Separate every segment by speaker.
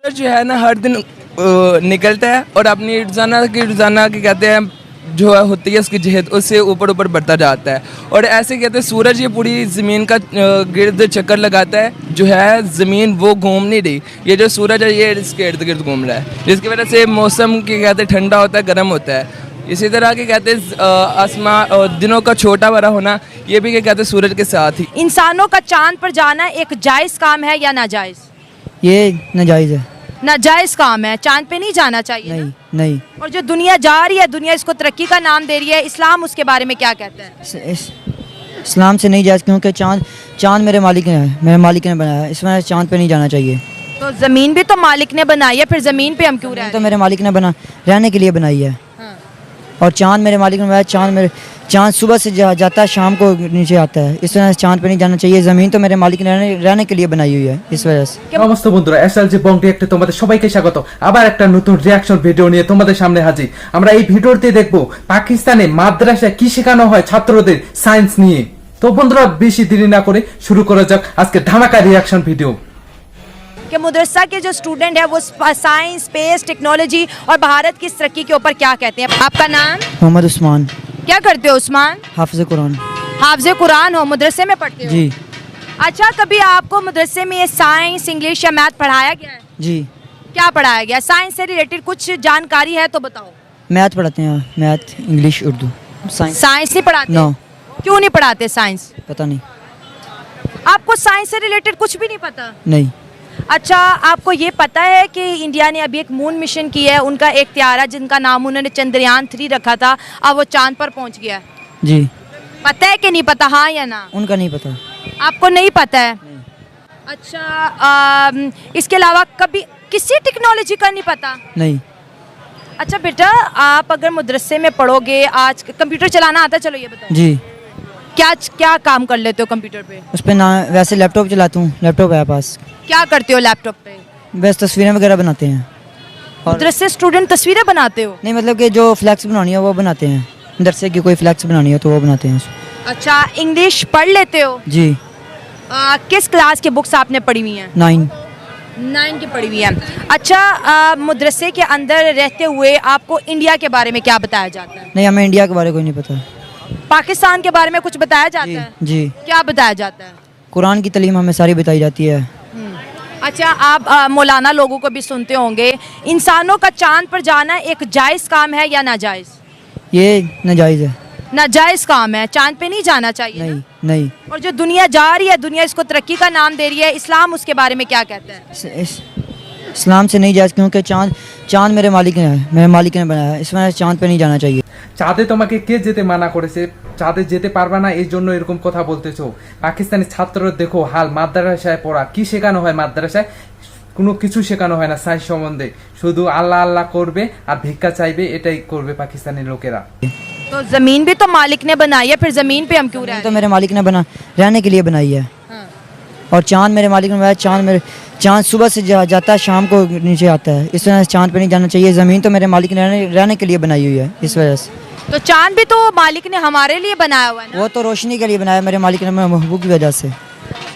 Speaker 1: सूरज जो है ना हर दिन निकलता है और अपनी रोजाना की कहते हैं जो है होती है उसकी जहद उससे ऊपर ऊपर बढ़ता जाता है। और ऐसे कहते हैं सूरज ये पूरी ज़मीन का गिर्द चक्कर लगाता है, जो है ज़मीन वो घूम नहीं रही, ये जो सूरज है ये इसके इर्द गिर्द घूम रहा है, जिसकी वजह से मौसम की कहते हैं ठंडा होता है, गर्म होता है। इसी तरह के कहते हैं आसमान दिनों का छोटा बड़ा होना, ये भी क्या कहते हैं सूरज के साथ ही।
Speaker 2: इंसानों का चांद पर जाना एक जायज़ काम है या नाजायज़?
Speaker 3: ये नाजायज़ है।
Speaker 2: नाजायज़ काम है, चांद पे नहीं जाना चाहिए
Speaker 3: नहीं
Speaker 2: ना?
Speaker 3: नहीं।
Speaker 2: और जो दुनिया जा रही है, दुनिया इसको तरक्की का नाम दे रही है, इस्लाम उसके बारे में क्या कहता है?
Speaker 3: इस्लाम से नहीं जायज़, क्योंकि चांद मेरे मालिक ने बनाया है, इस वजह से चांद पे नहीं जाना चाहिए।
Speaker 2: तो ज़मीन भी तो मालिक ने बनाई है, फिर ज़मीन पे हम क्यों रह रहे
Speaker 3: तो
Speaker 2: हैं?
Speaker 3: मेरे मालिक ने रहने के लिए बनाई है।
Speaker 2: हाँ।
Speaker 3: और चांद मेरे मालिक ने बनाया। चांद सुबह से जाता है, शाम को नीचे आता है, इस वजह से चांद पे नहीं जाना चाहिए। ज़मीन तो मेरे मालिक ने रहने के लिए बनाई हुई है, इस वजह से।
Speaker 4: সমস্ত বন্ধুরা এসএলজি বং রিঅ্যাক্টে তোমাদের সবাইকে স্বাগত। আবার একটা নতুন রিঅ্যাকশন ভিডিও নিয়ে তোমাদের সামনে হাজির। আমরা এই ভিডিওতে দেখব পাকিস্তানে মাদ্রাসায় কি শেখানো হয় ছাত্রদের সায়েন্স নিয়ে। তো বন্ধুরা বেশি দেরি না করে শুরু করা যাক আজকে ধামাকা রিঅ্যাকশন ভিডিও।
Speaker 2: कि मदरसा के जो स्टूडेंट है वो साइंस, स्पेस, टेक्नोलॉजी और भारत की तरक्की के ऊपर क्या कहते हैं? आपका नाम?
Speaker 3: मोहम्मद उस्मान।
Speaker 2: क्या करते हो उस्मान?
Speaker 3: हाफिज़ कुरान।
Speaker 2: हाफिज़ कुरान हो, मदरसे में पढ़ते हो?
Speaker 3: जी
Speaker 2: अच्छा, कभी आपको मदरसे में ये साइंस, इंग्लिश या मैथ पढ़ाया गया है?
Speaker 3: जी।
Speaker 2: क्या पढ़ाया गया? साइंस से रिलेटेड कुछ जानकारी है तो बताओ।
Speaker 3: मैथ पढ़ाते हैं, मैथ, इंग्लिश, उर्दू।
Speaker 2: साइंस नहीं पढ़ाते?
Speaker 3: नो।
Speaker 2: क्यों नहीं पढ़ाते साइंस?
Speaker 3: पता नहीं।
Speaker 2: आपको साइंस से रिलेटेड कुछ भी नहीं पता?
Speaker 3: नहीं।
Speaker 2: अच्छा, आपको ये पता है कि इंडिया ने अभी एक मून मिशन किया है, उनका एक त्यारा जिनका नाम उन्होंने चंद्रयान 3 रखा था, अब वो चांद पर पहुंच गया है।
Speaker 3: जी।
Speaker 2: पता है कि नहीं पता? हाँ या ना?
Speaker 3: उनका नहीं पता।
Speaker 2: आपको नहीं पता है? अच्छा, इसके अलावा कभी किसी टेक्नोलॉजी का नहीं पता?
Speaker 3: नहीं।
Speaker 2: अच्छा बेटा, आप अगर मदरसे में पढ़ोगे, आज कंप्यूटर चलाना आता है? चलो ये बताओ।
Speaker 3: जी।
Speaker 2: क्या क्या काम कर लेते हो कंप्यूटर पे?
Speaker 3: उस पर ना वैसे लैपटॉप चलाता हूँ, लैपटॉप है पास।
Speaker 2: क्या करते हो लैपटॉप पे?
Speaker 3: बस तस्वीरें वगैरह बनाते हैं। और
Speaker 2: मदरसे स्टूडेंट तस्वीरें बनाते हो?
Speaker 3: नहीं, मतलब कि जो फ्लैक्स बनानी है वो बनाते हैं, मदरसे की कोई फ्लैक्स बनानी है तो वो बनाते हैं।
Speaker 2: अच्छा, इंग्लिश पढ़ लेते हो?
Speaker 3: जी।
Speaker 2: किस क्लास की बुक्स आपने पढ़ी हुई हैं? 9 की पढ़ी हुई है। अच्छा, मदरसे के अंदर रहते हुए आपको इंडिया के बारे में क्या बताया जाता है?
Speaker 3: नहीं, हमें इंडिया के बारे में कोई नहीं पता।
Speaker 2: पाकिस्तान के बारे में कुछ बताया जाता
Speaker 3: जी।
Speaker 2: है?
Speaker 3: जी।
Speaker 2: क्या बताया जाता है?
Speaker 3: कुरान की तालीम हमें सारी बताई जाती है।
Speaker 2: अच्छा, आप मौलाना लोगों को भी सुनते होंगे। इंसानों का चांद पर जाना एक जायज़ काम है या नाजायज़?
Speaker 3: ये नाजायज़ है।
Speaker 2: नाजायज़ काम है, चांद पे नहीं जाना चाहिए
Speaker 3: नहीं
Speaker 2: ना?
Speaker 3: नहीं।
Speaker 2: और जो दुनिया जा रही है, दुनिया इसको तरक्की का नाम दे रही है, इस्लाम उसके बारे में क्या कहता है?
Speaker 3: इस्लाम से नहीं जायज़, क्योंकि चांद मेरे मालिक ने बनाया है, इस वजह से चांद पे नहीं जाना चाहिए।
Speaker 4: চাঁদে তোমাকে কে যেতে মানা করেছে? চাঁদে যেতে পারবা না এই জন্য এরকম কথা বলতেছো। পাকিস্তানি ছাত্ররা দেখো হাল, মাদ্রাসায় পড়া কি শেখানো হয়? মাদ্রাসায় কোনো কিছু শেখানো হয় না সায়েন্স সম্বন্ধে, শুধু আল্লাহ আল্লাহ করবে আর ভিক্ষা চাইবে, এটাই করবে পাকিস্তানি লোকেরা।
Speaker 2: तो ज़मीन भी तो मालिक ने बनाई है, फिर ज़मीन पे हम क्यों रह रहे
Speaker 3: तो मेरे मालिक ने रहने के लिए बनाई है।
Speaker 2: हैं?
Speaker 3: और चांद मेरे मालिक ने बनाया। चांद सुबह से जाता है, शाम को नीचे आता है, इस वजह से चांद पे नहीं जाना चाहिए। ज़मीन तो मेरे मालिक ने रहने के लिए बनाई हुई है, इस वजह से।
Speaker 2: तो चांद भी तो मालिक ने हमारे लिए बनाया हुआ है ना?
Speaker 3: वो तो रोशनी के लिए बनाया मेरे मालिक ने, महबूब की वजह से।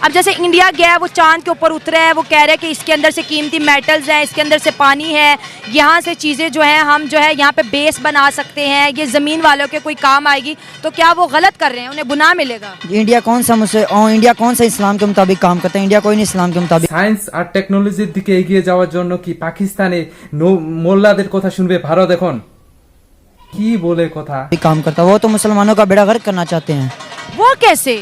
Speaker 2: अब जैसे इंडिया गया है, वो चांद के ऊपर उतरा है, वो कह रहे हैं कि इसके अंदर से कीमती मेटल्स हैं, इसके अंदर से पानी है, यहाँ से चीज़ें जो हैं हम जो है यहाँ पे बेस बना सकते हैं, ये ज़मीन वालों के कोई काम आएगी, तो क्या वो गलत कर रहे हैं? उन्हें गुनाह मिलेगा?
Speaker 3: इंडिया कौन सा इस्लाम के मुताबिक काम करता है? इंडिया कोई नहीं इस्लाम के मुताबिक।
Speaker 4: সায়েন্স আর টেকনোলজির দিকে এগিয়ে যাওয়ার জন্য কি পাকিস্তানে মোল্লাদের কথা শুনবে ভারত? এখন কি বলে কথা
Speaker 3: काम करता है, वो तो मुसलमानों का बेड़ा गर्क करना चाहते हैं।
Speaker 2: वो कैसे?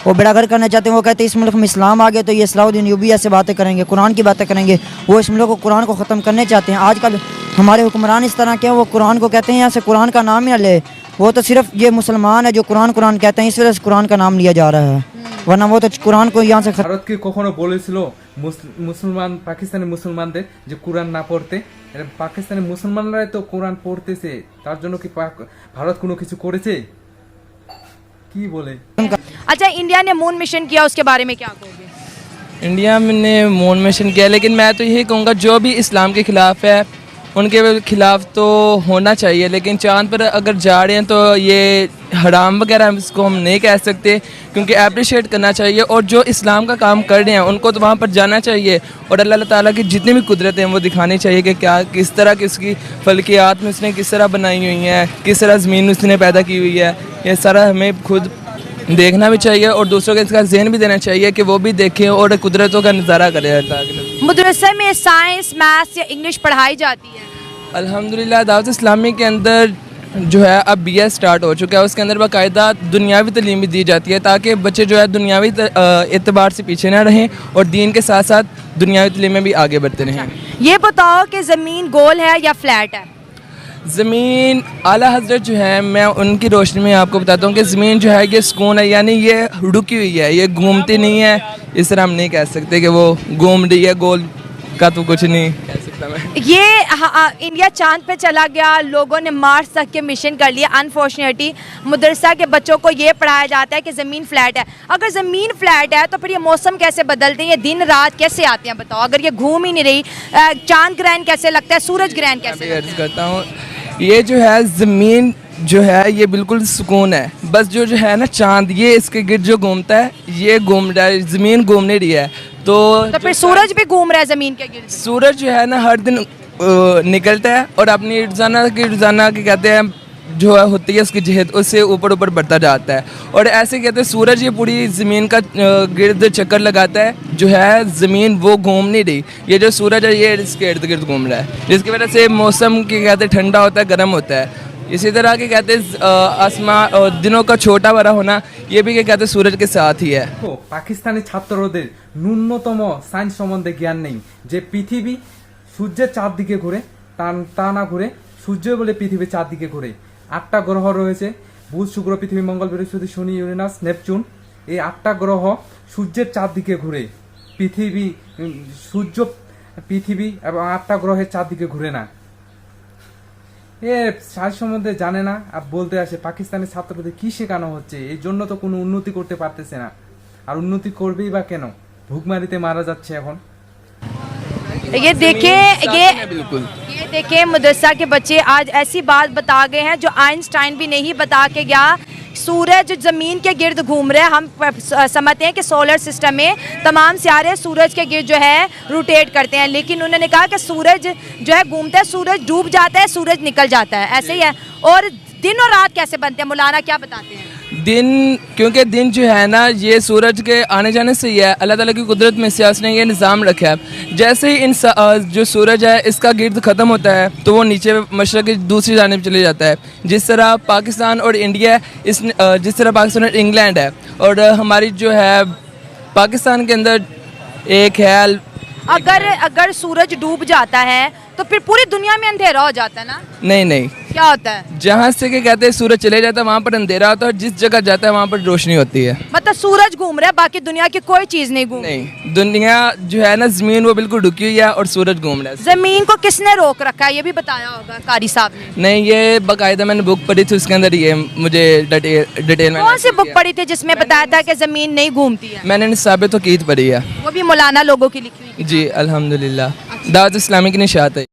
Speaker 3: वो बेड़ा गर्क करना चाहते हैं। वो कहते हैं इस मुल्क में इस्लाम आ गया तो ये सलाउद्दीन यूबी ऐसे बातें करेंगे, कुरान की बातें करेंगे। वो इस मुल्क को कुरान को ख़त्म करने चाहते हैं। आजकल हमारे हुक्मरान इस तरह के हैं, वो कुरान को कहते हैं यहाँ से कुरान का नाम ही ना ले। वो तो सिर्फ ये मुसलमान है जो कुरान कहते हैं, इस वजह से कुरान का नाम लिया जा रहा है, वरना वो तो कुरान को यहाँ से
Speaker 4: ভারত কি কখনো বলেছিল মুসলমান পাকিস্তানি মুসলমানদের যে কোরআন না পড়তে? পাকিস্তানি মুসলমানরাই তো কোরআন পড়তেছে, তার জন্য কি ভারত কোনো কিছু করেছে? কি বলে?
Speaker 2: अच्छा, इंडिया ने मून मिशन किया, उसके बारे में क्या कहोगे?
Speaker 1: इंडिया ने मून मिशन किया, लेकिन मैं तो यही कहूँगा जो भी इस्लाम के ख़िलाफ़ है उनके खिलाफ तो होना चाहिए, लेकिन चांद पर अगर जा रहे हैं तो ये हराम वगैरह इसको हम नहीं कह सकते, क्योंकि अप्रिशिएट करना चाहिए। और जो इस्लाम का काम कर रहे हैं उनको तो वहाँ पर जाना चाहिए और अल्लाह ताला की जितनी भी कुदरतें हैं वो दिखानी चाहिए कि क्या किस तरह की उसकी फल्कियात में उसने किस तरह बनाई हुई हैं, किस तरह ज़मीन उसने पैदा की हुई है। ये सारा हमें खुद देखना भी चाहिए और दूसरों को इसका ज़हन भी देना चाहिए कि वो भी देखें और कुदरतों का नज़ारा करें।
Speaker 2: मदरसे में साइंस, मैथ्स या इंग्लिश पढ़ाई जाती है?
Speaker 1: अल्हम्दुलिल्लाह दावत इस्लामी के अंदर जो है अब BA स्टार्ट हो चुका है, उसके अंदर बाकायदा दुनियावी तालीम भी दी जाती है ताकि बच्चे जो है दुनियावी एतबार से पीछे ना रहें और दीन के साथ साथ दुनियावी तालीम में भी आगे बढ़ते रहें।
Speaker 2: ये बताओ कि ज़मीन गोल है या फ्लैट है?
Speaker 1: ज़मीन आला हज़रत जो है, मैं उनकी रोशनी में आपको बताता हूँ कि ज़मीन जो है ये सुकून है, यानी ये रुकी हुई है, ये घूमती नहीं है। इस तरह हम नहीं कह सकते कि वो घूम रही है, गोल का तो कुछ नहीं कह सकता मैं।
Speaker 2: ये इंडिया चांद पे चला गया, लोगों ने मार्स तक के मिशन कर लिया। अनफॉर्चुनेटली मदरसा के बच्चों को ये पढ़ाया जाता है कि ज़मीन फ्लैट है। अगर ज़मीन फ्लैट है तो फिर ये मौसम कैसे बदलते हैं, ये दिन रात कैसे आते हैं बताओ? अगर ये घूम ही नहीं रही, चांद ग्रहण कैसे लगता है, सूरज ग्रहण कैसे लगता है?
Speaker 1: करता हूँ, ये जो है ज़मीन जो है ये बिल्कुल सुकून है, बस जो है ना चांद ये इसके गिर्द जो घूमता है, ये घूम रहा है, ज़मीन घूम नहीं रही है। तो
Speaker 2: फिर सूरज भी घूम रहा है ज़मीन के गिर्द?
Speaker 1: सूरज जो है ना हर दिन निकलता है और अपनी रोज़ाना की कहते हैं जो है होती है उसकी जहत, उससे ऊपर ऊपर बढ़ता जाता है। और ऐसे कहते हैं सूरज ये पूरी ज़मीन का गिर्द चक्कर लगाता है, जो है ज़मीन वो घूम नहीं रही, ये जो सूरज है ये इसके इर्द गिर्द घूम रहा है, जिसकी वजह से मौसम के कहते हैं ठंडा होता है, गर्म होता है। इसी तरह के कहते हैं आसमां दिनों का छोटा बड़ा होना, ये भी क्या कहते हैं सूरज के साथ ही है।
Speaker 4: তো পাকিস্তানি ছাত্রদের ন্যূনতম সায়েন্স সম্বন্ধে জ্ঞান নেই যে পৃথিবী সূর্যের চারদিকে ঘুরে, তা না ঘুরে সূর্য বলে পৃথিবীর চারদিকে ঘুরে। 8টা গ্রহ রয়েছে, বুধ, শুক্র, পৃথিবী, মঙ্গল, বৃহস্পতি, শনি, ইউরেনাস, নেপচুন। এই 8টা গ্রহ সূর্যের চারদিকে ঘুরে, সূর্য, পৃথিবী এবং 8টা গ্রহের চারদিকে ঘুরে না। এ সায়েন্স সম্বন্ধে জানে না আর বলতে আসে পাকিস্তানি ছাত্রদের কি শেখানো হচ্ছে, এই জন্য তো কোনো উন্নতি করতে পারতেছে না। আর উন্নতি করবেই বা কেন? ভুকমারিতে মারা যাচ্ছে এখন।
Speaker 2: ये देखें मदरसा के बच्चे आज ऐसी बात बता गए हैं जो आइंस्टाइन भी नहीं बता के गया। सूरज ज़मीन के गिर्द घूम रहे हैं, हम समझते हैं कि सोलर सिस्टम में तमाम सितारे सूरज के गिर्द जो है रोटेट करते हैं, लेकिन उन्होंने कहा कि सूरज जो है घूमता है, सूरज डूब जाता है, सूरज निकल जाता है, ऐसे ही है। और दिन और रात कैसे बनते हैं, मौलाना क्या बताते हैं?
Speaker 1: दिन, क्योंकि दिन जो है ना ये सूरज के आने जाने से ही है, अल्लाह ताला की कुदरत में से उसने ये निज़ाम रखा है। जैसे ही इन जो सूरज है इसका गिर्द ख़त्म होता है तो वो नीचे मशरक़ की दूसरी जानिब चले जाता है। जिस तरह पाकिस्तान और इंडिया जिस तरह पाकिस्तान और इंग्लैंड है, और हमारी जो है पाकिस्तान के अंदर एक है,
Speaker 2: अगर सूरज डूब जाता है तो फिर पूरी दुनिया में अंधेरा हो जाता है ना?
Speaker 1: नहीं,
Speaker 2: क्या होता है?
Speaker 1: जहाँ से के कहते हैं सूरज चले जाता है वहाँ पर अंधेरा होता है, और जिस जगह जाता है वहाँ पर रोशनी होती है।
Speaker 2: मतलब सूरज घूम रहा है, बाकी दुनिया की कोई चीज नहीं घूम रही?
Speaker 1: नहीं, दुनिया जो है ना ज़मीन वो बिल्कुल रुकी हुई है और सूरज घूम रहा है।
Speaker 2: जमीन को किसने रोक रखा है, ये भी बताया होगा कारी साहब ने?
Speaker 1: नहीं, ये बाकायदा मैंने बुक पढ़ी थी, उसके अंदर ये मुझे डिटेल में।
Speaker 2: कौन सी बुक पढ़ी थी जिसमें बताया था कि जमीन नहीं घूमती है?
Speaker 1: मैंने निसाब तौक़ीद पढ़ी है,
Speaker 2: वो भी मौलाना लोगों की लिखी हुई?
Speaker 1: जी अल्हम्दुलिल्लाह, दावत इस्लामी की निशात है।